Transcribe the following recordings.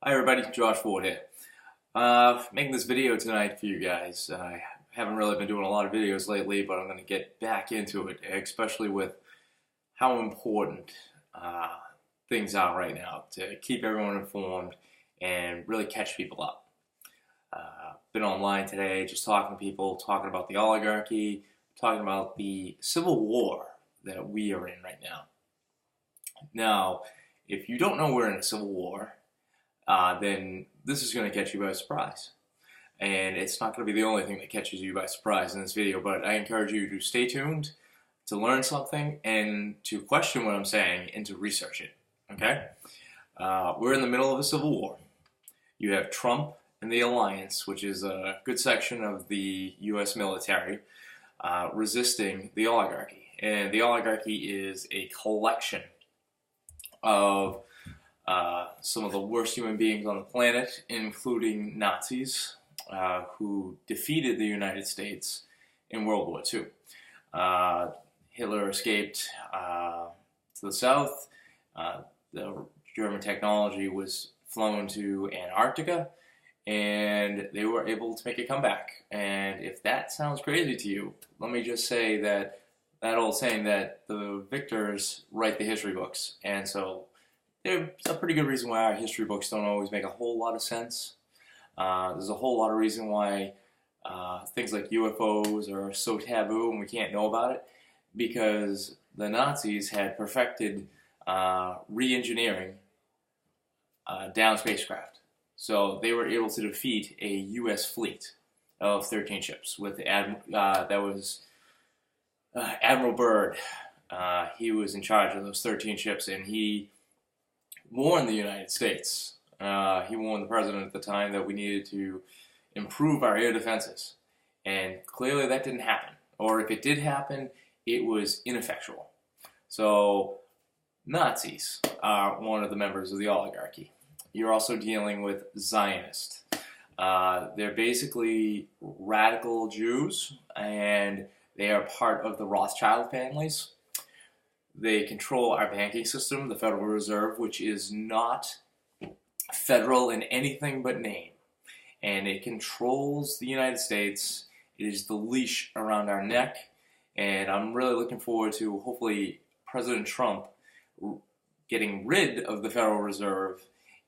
Hi everybody, Josh Ford here. Making this video tonight for you guys. I haven't really been doing a lot of videos lately, but I'm going to get back into it, especially with how important things are right now to keep everyone informed and really catch people up. Been online today just talking to people, talking about the oligarchy, talking about the civil war that we are in right now. Now, if you don't know we're in a civil war, then this is going to catch you by surprise. And it's not going to be the only thing that catches you by surprise in this video, but I encourage you to stay tuned, to learn something, and to question what I'm saying, and to research it, okay? We're in the middle of a civil war. You have Trump and the Alliance, which is a good section of the U.S. military, resisting the oligarchy. And the oligarchy is a collection of some of the worst human beings on the planet, including Nazis, who defeated the United States in World War II. Hitler escaped to the south. The German technology was flown to Antarctica, and they were able to make a comeback. And if that sounds crazy to you, let me just say that old saying that the victors write the history books, and so there's a pretty good reason why our history books don't always make a whole lot of sense. There's a whole lot of reason why things like UFOs are so taboo and we can't know about it, because the Nazis had perfected re-engineering down spacecraft. So they were able to defeat a U.S. fleet of 13 ships with Admiral Byrd. He was in charge of those 13 ships, and he warned the United States. He warned the president at the time that we needed to improve our air defenses. And clearly that didn't happen. Or if it did happen, it was ineffectual. So Nazis are one of the members of the oligarchy. You're also dealing with Zionists. They're basically radical Jews, and they are part of the Rothschild families. They control our banking system, the Federal Reserve, which is not federal in anything but name. And it controls the United States. It is the leash around our neck. And I'm really looking forward to, hopefully, President Trump getting rid of the Federal Reserve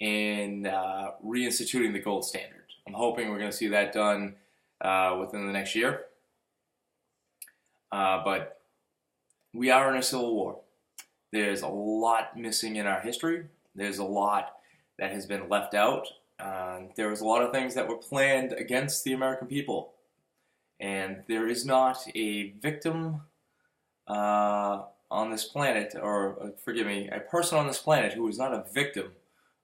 and reinstituting the gold standard. I'm hoping we're going to see that done within the next year. But we are in a civil war. There's a lot missing in our history. There's a lot that has been left out. There was a lot of things that were planned against the American people. And there is not a victim on this planet, or forgive me, a person on this planet who is not a victim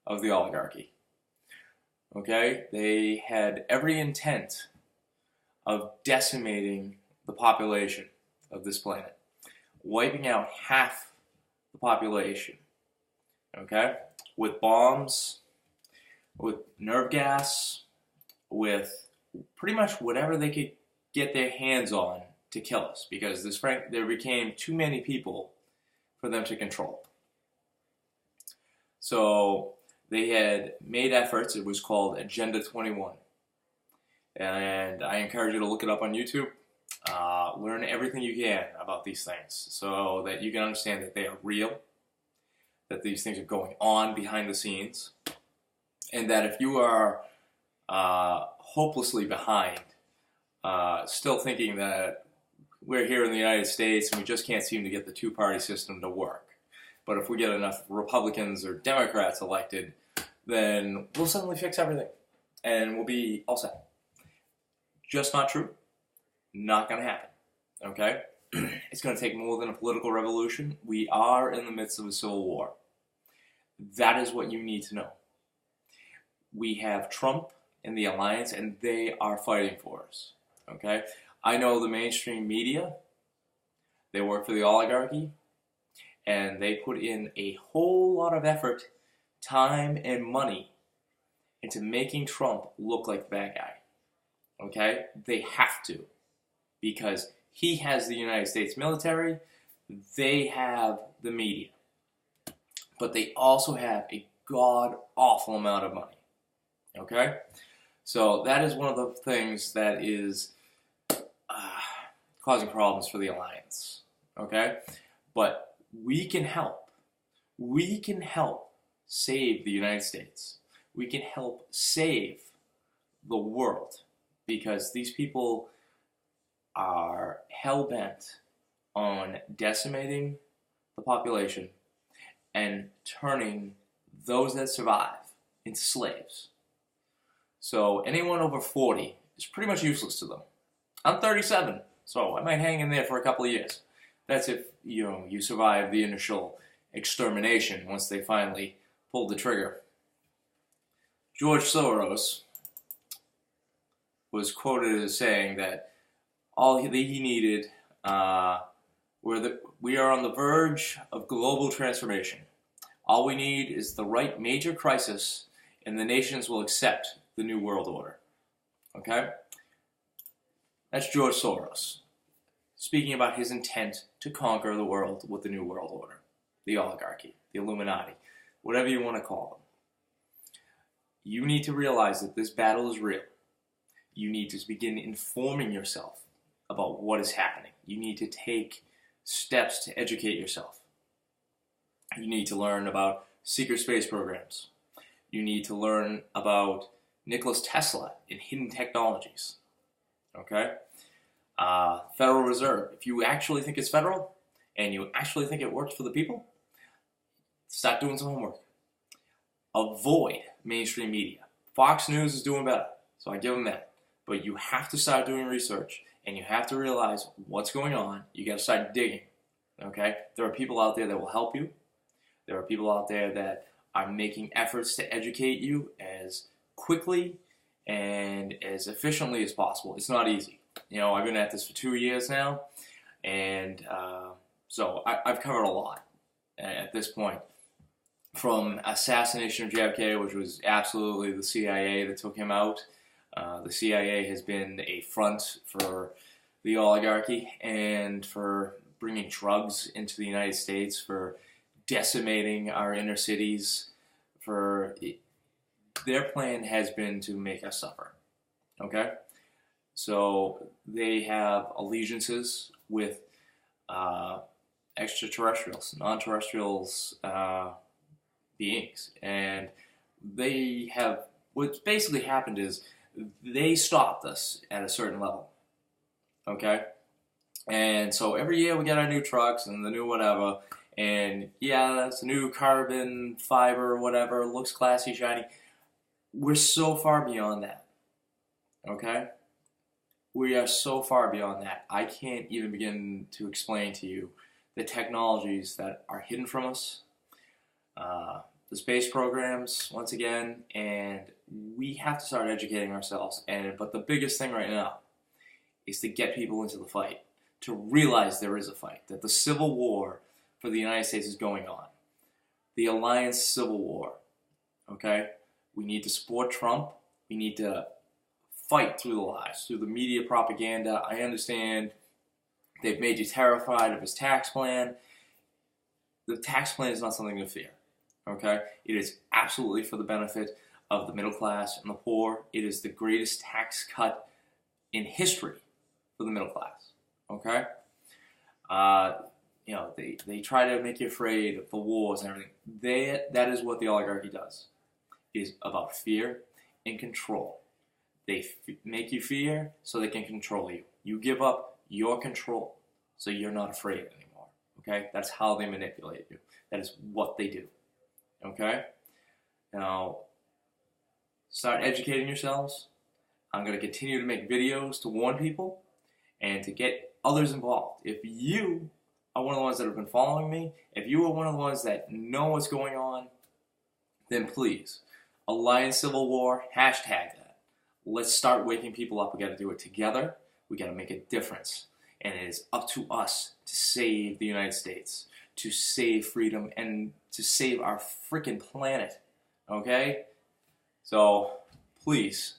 of the oligarchy. Okay? They had every intent of decimating the population of this planet, wiping out half the population, okay, with bombs, with nerve gas, with pretty much whatever they could get their hands on to kill us, because there became too many people for them to control. So they had made efforts. It was called Agenda 21, and I encourage you to look it up on YouTube. Learn everything you can about these things so that you can understand that they are real, that these things are going on behind the scenes, and that if you are hopelessly behind, still thinking that we're here in the United States and we just can't seem to get the two-party system to work, but if we get enough Republicans or Democrats elected, then we'll suddenly fix everything and we'll be all set. Just not true. Not going to happen. Okay? It's going to take more than a political revolution. We are in the midst of a civil war. That is what you need to know. We have Trump and the Alliance, and they are fighting for us. Okay? I know the mainstream media, they work for the oligarchy, and they put in a whole lot of effort, time, and money into making Trump look like the bad guy. Okay? They have to, because he has the United States military, they have the media, but they also have a god-awful amount of money. Okay? So that is one of the things that is causing problems for the alliance. Okay? But we can help. We can help save the United States. We can help save the world, because these people are hell-bent on decimating the population and turning those that survive into slaves. So anyone over 40 is pretty much useless to them. I'm 37, so I might hang in there for a couple of years. That's if you survive the initial extermination once they finally pulled the trigger. George Soros was quoted as saying that all he needed we are on the verge of global transformation. All we need is the right major crisis, and the nations will accept the new world order. Okay? That's George Soros speaking about his intent to conquer the world with the new world order, the oligarchy, the Illuminati, whatever you want to call them. You need to realize that this battle is real. You need to begin informing yourself about what is happening. You need to take steps to educate yourself. You need to learn about secret space programs. You need to learn about Nikola Tesla and hidden technologies. Okay? Federal Reserve. If you actually think it's federal and you actually think it works for the people, start doing some homework. Avoid mainstream media. Fox News is doing better, so I give them that. But you have to start doing research, and you have to realize what's going on. You got to start digging. Okay? There are people out there that will help you. There are people out there that are making efforts to educate you as quickly and as efficiently as possible. It's not easy. I've been at this for 2 years now, and so I've covered a lot at this point. From assassination of JFK, which was absolutely the CIA that took him out. The CIA has been a front for the oligarchy and for bringing drugs into the United States, for decimating our inner cities. Their plan has been to make us suffer. Okay? So they have allegiances with extraterrestrials, non-terrestrials beings. And what's basically happened is they stopped us at a certain level. Okay? And so every year we get our new trucks and the new whatever, and yeah, that's a new carbon fiber, whatever, looks classy, shiny. We're so far beyond that. Okay? We are so far beyond that. I can't even begin to explain to you the technologies that are hidden from us, the space programs, once again, and we have to start educating ourselves. But the biggest thing right now is to get people into the fight, to realize there is a fight, that the civil war for the United States is going on. The alliance civil war, okay? We need to support Trump. We need to fight through the lies, through the media propaganda. I understand they've made you terrified of his tax plan. The tax plan is not something to fear, okay? It is absolutely for the benefit of the middle class and the poor. It is the greatest tax cut in history for the middle class, okay? They try to make you afraid of the wars and everything. That is what the oligarchy does. It is about fear and control. They make you fear so they can control you. You give up your control so you're not afraid anymore. Okay? That's how they manipulate you. That is what they do. Okay? Now, start educating yourselves. I'm going to continue to make videos to warn people and to get others involved. If you are one of the ones that have been following me, if you are one of the ones that know what's going on, then please, Alliance Civil War, hashtag that. Let's start waking people up. We got to do it together. We got to make a difference. And it is up to us to save the United States, to save freedom, and to save our freaking planet. Okay? So, please,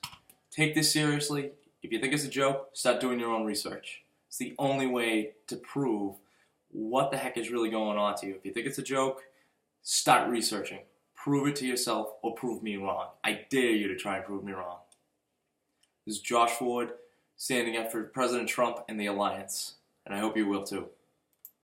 take this seriously. If you think it's a joke, start doing your own research. It's the only way to prove what the heck is really going on to you. If you think it's a joke, start researching. Prove it to yourself or prove me wrong. I dare you to try and prove me wrong. This is Josh Ford standing up for President Trump and the Alliance, and I hope you will too.